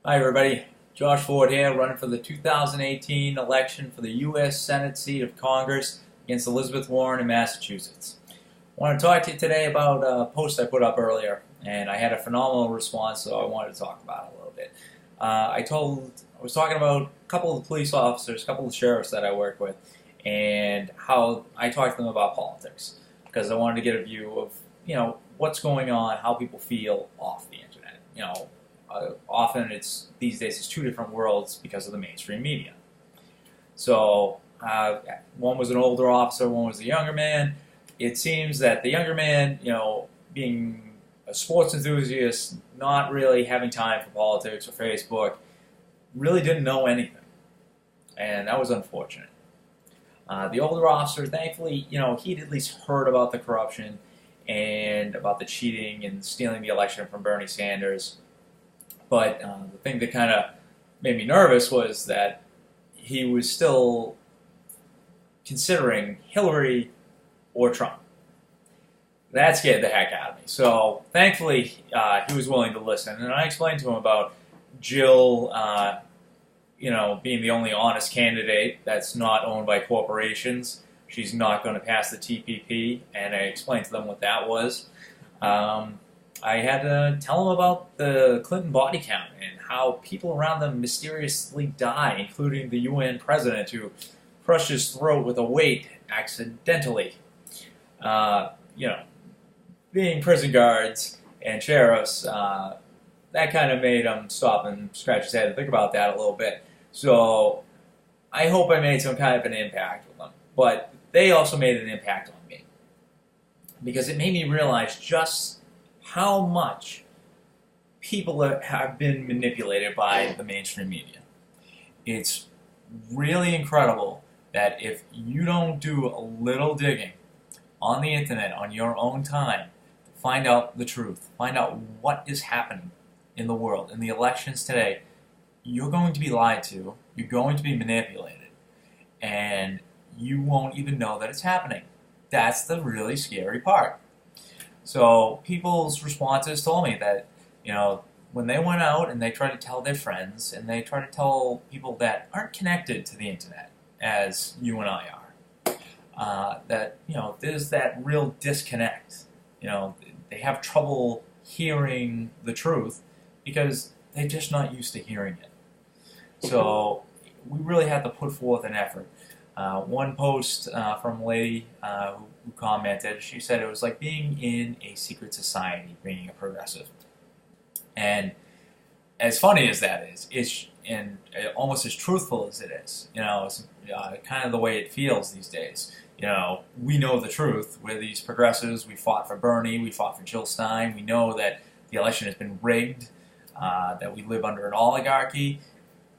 Hi everybody, Josh Ford here, running for the 2018 election for the U.S. Senate seat of Congress against Elizabeth Warren in Massachusetts. I want to talk to you today about a post I put up earlier, and I had a phenomenal response, so I wanted to talk about it a little bit. I was talking about a couple of the police officers, a couple of the sheriffs that I work with, and how I talk to them about politics, because I wanted to get a view of, what's going on, how people feel off the internet. Often these days it's two different worlds because of the mainstream media. So one was an older officer, one was a younger man. It seems that the younger man, being a sports enthusiast, not really having time for politics or Facebook, really didn't know anything, and that was unfortunate. The older officer, thankfully, he'd at least heard about the corruption and about the cheating and stealing the election from Bernie Sanders. But the thing that kind of made me nervous was that he was still considering Hillary or Trump. That scared the heck out of me. So thankfully, he was willing to listen, and I explained to him about Jill, being the only honest candidate that's not owned by corporations. She's not going to pass the TPP, and I explained to them what that was. I had to tell them about the Clinton body count and how people around them mysteriously die, including the UN president who crushed his throat with a weight accidentally. Being prison guards and sheriffs, that kind of made him stop and scratch his head and think about that a little bit. So I hope I made some kind of an impact with them. But they also made an impact on me, because it made me realize just how much people have been manipulated by the mainstream media. It's really incredible that if you don't do a little digging on the internet on your own time, find out the truth, find out what is happening in the world, in the elections today, you're going to be lied to, you're going to be manipulated, and you won't even know that it's happening. That's the really scary part. So people's responses told me that, when they went out and they tried to tell their friends and they try to tell people that aren't connected to the internet, as you and I are, that, there's that real disconnect. They have trouble hearing the truth because they're just not used to hearing it. So we really have to put forth an effort. One post from a lady who commented, she said it was like being in a secret society, being a progressive. And as funny as that is, and almost as truthful as it is, it's kind of the way it feels these days. We know the truth. We're these progressives. We fought for Bernie. We fought for Jill Stein. We know that the election has been rigged, that we live under an oligarchy,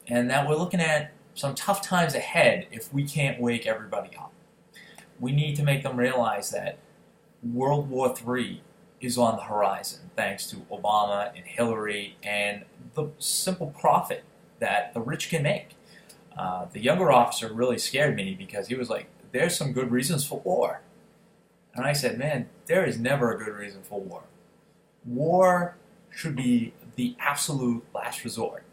and that we're looking at some tough times ahead if we can't wake everybody up. We need to make them realize that World War III is on the horizon, thanks to Obama and Hillary and the simple profit that the rich can make. The younger officer really scared me because he was like, there's some good reasons for war. And I said, man, there is never a good reason for war. War should be the absolute last resort.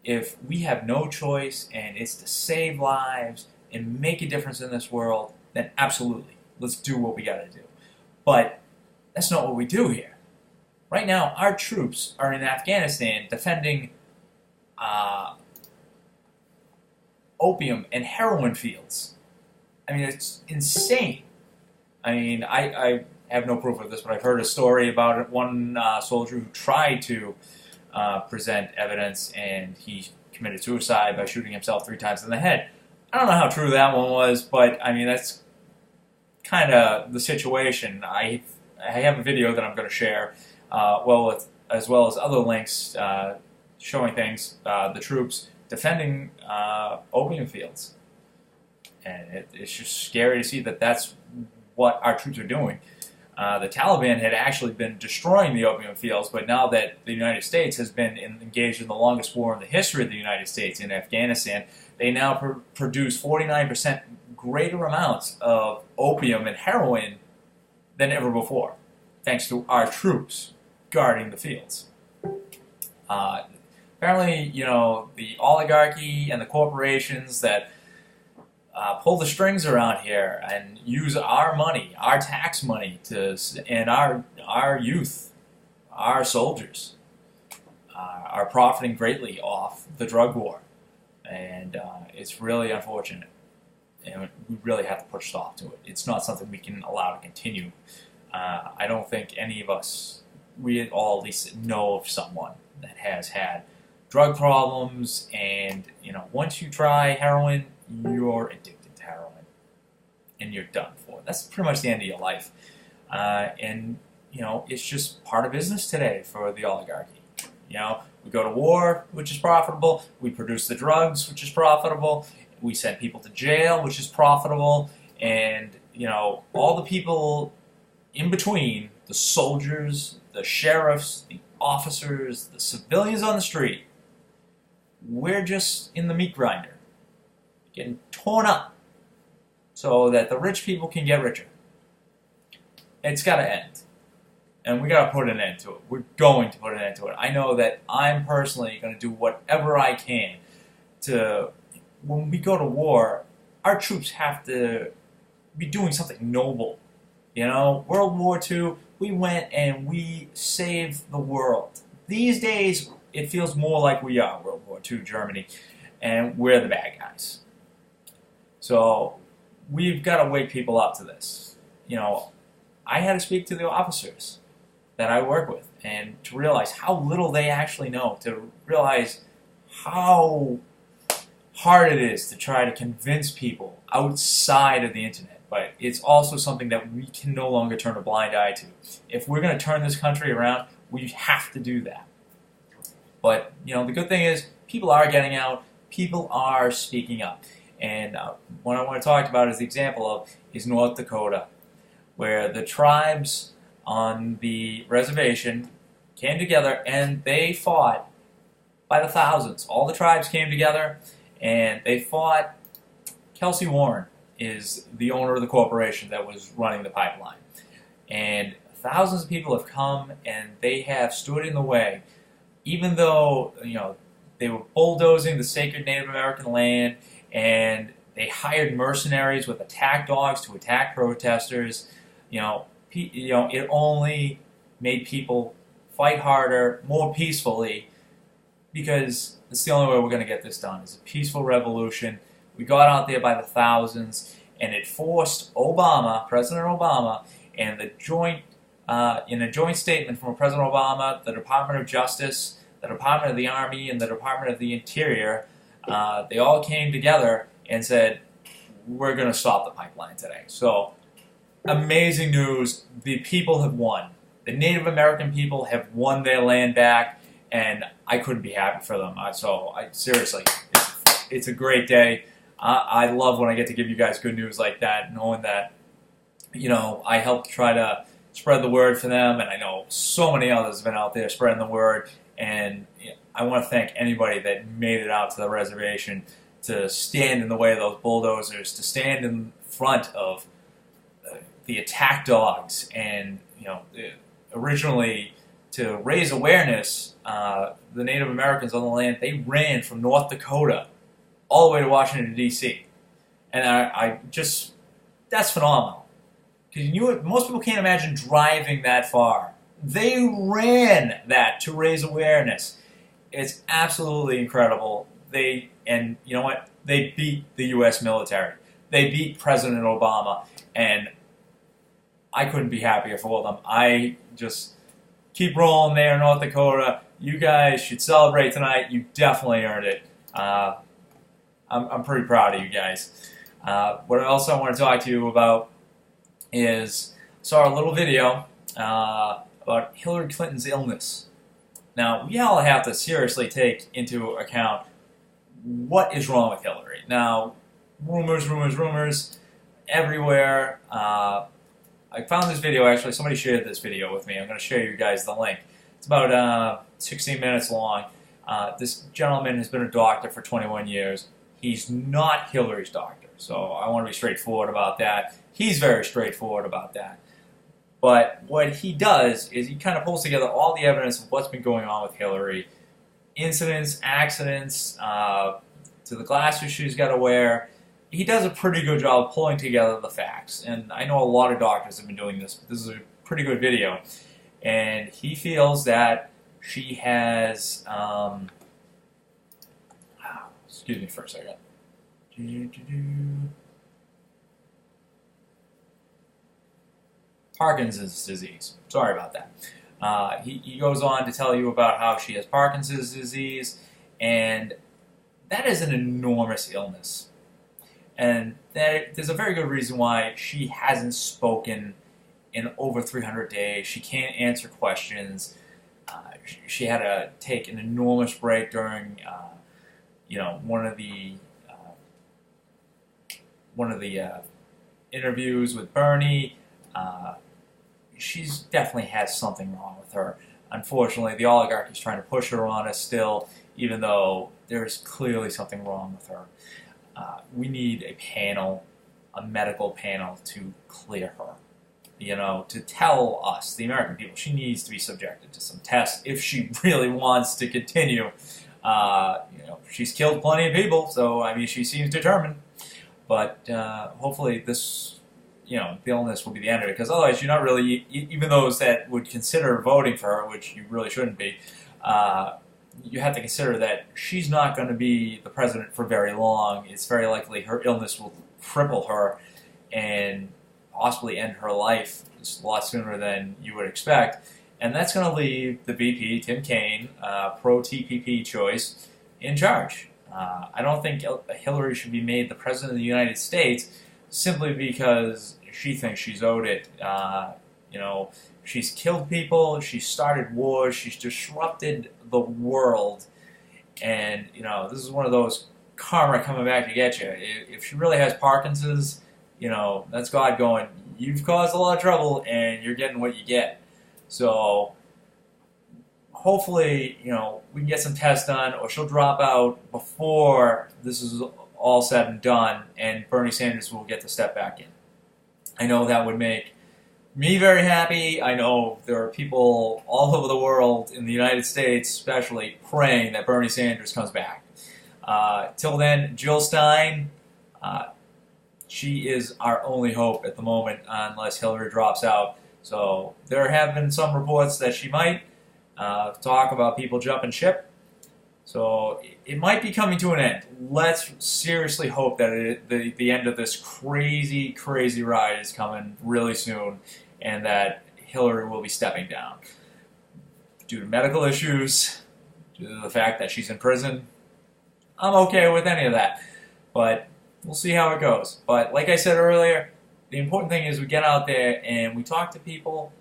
If we have no choice and it's to save lives and make a difference in this world, then absolutely, let's do what we got to do. But that's not what we do here. Right now, our troops are in Afghanistan defending opium and heroin fields. I mean, it's insane. I mean, I have no proof of this, but I've heard a story about one soldier who tried to present evidence, and he committed suicide by shooting himself 3 times in the head. I don't know how true that one was, but I mean, that's kind of the situation. I have a video that I'm going to share, as well as other links showing things, the troops defending opium fields. And it's just scary to see that that's what our troops are doing. The Taliban had actually been destroying the opium fields, but now that the United States has been engaged in the longest war in the history of the United States in Afghanistan, they now produce 49% greater amounts of opium and heroin than ever before, thanks to our troops guarding the fields. Apparently, the oligarchy and the corporations that pull the strings around here and use our money, our tax money, and our youth, our soldiers, are profiting greatly off the drug war, and it's really unfortunate. And we really have to put a stop to it. It's not something we can allow to continue. I don't think any of us, we all at least know of someone that has had drug problems, and once you try heroin, you're addicted to heroin, and you're done for. That's pretty much the end of your life. And it's just part of business today for the oligarchy. We go to war, which is profitable. We produce the drugs, which is profitable. We send people to jail, which is profitable. And, all the people in between, the soldiers, the sheriffs, the officers, the civilians on the street, we're just in the meat grinder, getting torn up so that the rich people can get richer. It's got to end. And we got to put an end to it. We're going to put an end to it. I know that I'm personally going to do whatever I can to, when we go to war, our troops have to be doing something noble. World War II, we went and we saved the world. These days, it feels more like we are World War II Germany, and we're the bad guys. So we've got to wake people up to this. I had to speak to the officers that I work with, and to realize how little they actually know, to realize how hard it is to try to convince people outside of the internet. But it's also something that we can no longer turn a blind eye to. If we're going to turn this country around, we have to do that. But, the good thing is, people are getting out, people are speaking up. And what I want to talk about as the example of is North Dakota, where the tribes on the reservation came together and they fought by the thousands. All the tribes came together and they fought. Kelsey Warren is the owner of the corporation that was running the pipeline. And thousands of people have come and they have stood in the way, even though they were bulldozing the sacred Native American land, and they hired mercenaries with attack dogs to attack protesters. It only made people fight harder, more peacefully, because it's the only way we're going to get this done. It's a peaceful revolution. We got out there by the thousands, and it forced President Obama, and in a joint statement from President Obama, the Department of Justice, the Department of the Army, and the Department of the Interior, they all came together and said, we're going to stop the pipeline today. So, amazing news. The people have won. The Native American people have won their land back, and I couldn't be happy for them. Seriously, it's a great day. I love when I get to give you guys good news like that, knowing that, I helped try to spread the word for them, and I know so many others have been out there spreading the word, and I want to thank anybody that made it out to the reservation to stand in the way of those bulldozers, to stand in front of the attack dogs, and originally to raise awareness. The Native Americans on the land, they ran from North Dakota all the way to Washington D.C. and I just, that's phenomenal, because most people can't imagine driving that far. They ran that to raise awareness. It's absolutely incredible. And you know what? They beat the U.S. military. They beat President Obama, and I couldn't be happier for them. I just keep rolling there in North Dakota. You guys should celebrate tonight. You definitely earned it. I'm pretty proud of you guys. What else I want to talk to you about is, I saw a little video about Hillary Clinton's illness. Now, we all have to seriously take into account what is wrong with Hillary. Now, rumors everywhere. I found this video, actually, somebody shared this video with me. I'm going to share you guys the link. It's about 16 minutes long. This gentleman has been a doctor for 21 years. He's not Hillary's doctor, so I want to be straightforward about that. He's very straightforward about that. But what he does is he kind of pulls together all the evidence of what's been going on with Hillary incidents, accidents, to the glasses she's got to wear. He does a pretty good job of pulling together the facts. And I know a lot of doctors have been doing this, but this is a pretty good video. And he feels that she has, excuse me for a second. Parkinson's disease. Sorry about that. He goes on to tell you about how she has Parkinson's disease, and that is an enormous illness. And there's a very good reason why she hasn't spoken in over 300 days. She can't answer questions. She had to take an enormous break during, one of the interviews with Bernie. She's definitely has something wrong with her. Unfortunately, the oligarchy is trying to push her on us still, even though there's clearly something wrong with her. We need a panel, a medical panel, to clear her. To tell us, the American people, she needs to be subjected to some tests if she really wants to continue. She's killed plenty of people, so, I mean, she seems determined. But hopefully this, the illness will be the end of it, because otherwise you're not really, even those that would consider voting for her, which you really shouldn't be, you have to consider that she's not going to be the president for very long. It's very likely her illness will cripple her and possibly end her life a lot sooner than you would expect. And that's going to leave the VP, Tim Kaine, pro-TPP choice, in charge. I don't think Hillary should be made the president of the United States simply because she thinks she's owed it. She's killed people, she's started wars, she's disrupted the world, and, this is one of those karma coming back to get you. If she really has Parkinson's, that's God going, you've caused a lot of trouble, and you're getting what you get. So, hopefully, we can get some tests done, or she'll drop out before this is all said and done, and Bernie Sanders will get to step back in. I know that would make me very happy. I know there are people all over the world, in the United States especially, praying that Bernie Sanders comes back. Till then, Jill Stein, she is our only hope at the moment, unless Hillary drops out. So there have been some reports that she might talk about people jumping ship. So it might be coming to an end. Let's seriously hope that the end of this crazy, crazy ride is coming really soon, and that Hillary will be stepping down. Due to medical issues, due to the fact that she's in prison, I'm okay with any of that. But we'll see how it goes. But like I said earlier, the important thing is we get out there and we talk to people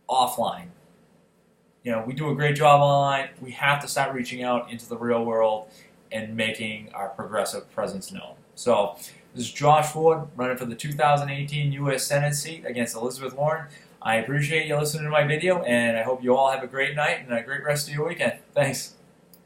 offline. We do a great job online. We have to start reaching out into the real world and making our progressive presence known. So, this is Josh Ford, running for the 2018 U.S. Senate seat against Elizabeth Warren. I appreciate you listening to my video, and I hope you all have a great night and a great rest of your weekend. Thanks.